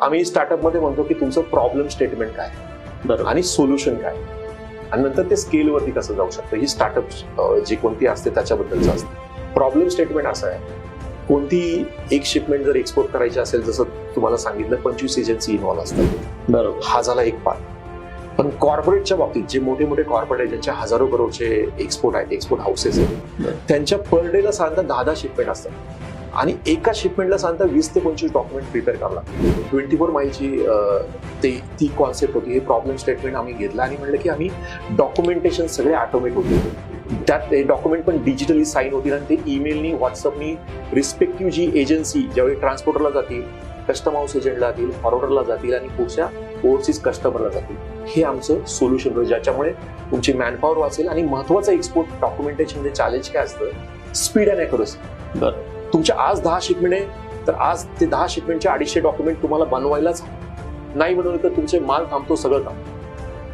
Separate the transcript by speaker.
Speaker 1: आम्ही स्टार्टअपमध्ये म्हणतो की तुमचं प्रॉब्लेम स्टेटमेंट काय
Speaker 2: बरोबर.
Speaker 1: आणि सोल्युशन काय, आणि नंतर ते स्केलवरती कसं जाऊ शकतं. ही स्टार्टअप जी कोणती असते त्याच्याबद्दलचं असतं. प्रॉब्लेम स्टेटमेंट असं आहे, कोणती एक शिपमेंट जर एक्सपोर्ट करायची असेल, जसं तुम्हाला सांगितलं 25 एजन्सी इन्व्हॉल्व असतात,
Speaker 2: बरोबर.
Speaker 1: हा झाला एक पार्ट. पण कॉर्पोरेटच्या बाबतीत जे मोठे मोठे कॉर्पोरेट आहेत, ज्यांच्या हजारो करोडचे एक्सपोर्ट आहेत, एक्सपोर्ट हाऊसेस आहेत, त्यांच्या पर डेला साधारण 10 शिपमेंट असतात आणि एका शिपमेंटला साधारण 20 ते 25 डॉक्युमेंट प्रिपेअर करावं लागतं. 24 माईलची ती कॉन्सेप्ट होती. हे प्रॉब्लेम स्टेटमेंट आम्ही घेतलं आणि म्हणलं की आम्ही डॉक्युमेंटेशन सगळे ऑटोमेट होते, त्यात ते डॉक्युमेंट पण डिजिटली साईन होतील आणि ते ईमेलनी, व्हॉट्सअपनी रिस्पेक्टिव्ह जी एजन्सी ज्यावेळी ट्रान्सपोर्टरला जातील, कस्टम हाऊस एजंटला जातील, फॉरवर्डरला जातील आणि पुढच्या ओव्हरसीज कस्टमरला जातील. हे आमचं सोल्युशन होतं, ज्याच्यामुळे तुमची मॅनपॉवर वाचेल. आणि महत्वाचं एक्सपोर्ट डॉक्युमेंटेशन चॅलेंज काय असतं, स्पीड अँड ॲक्युरसी.
Speaker 2: बरोबर.
Speaker 1: तुमच्या आज 10 शिपमेंट आहे तर आज ते 10 शिपमेंटचे 250 डॉक्युमेंट तुम्हाला बनवायलाच नाही बनवलं तर तुमचे माल थांबतो, सगळं थांबतो.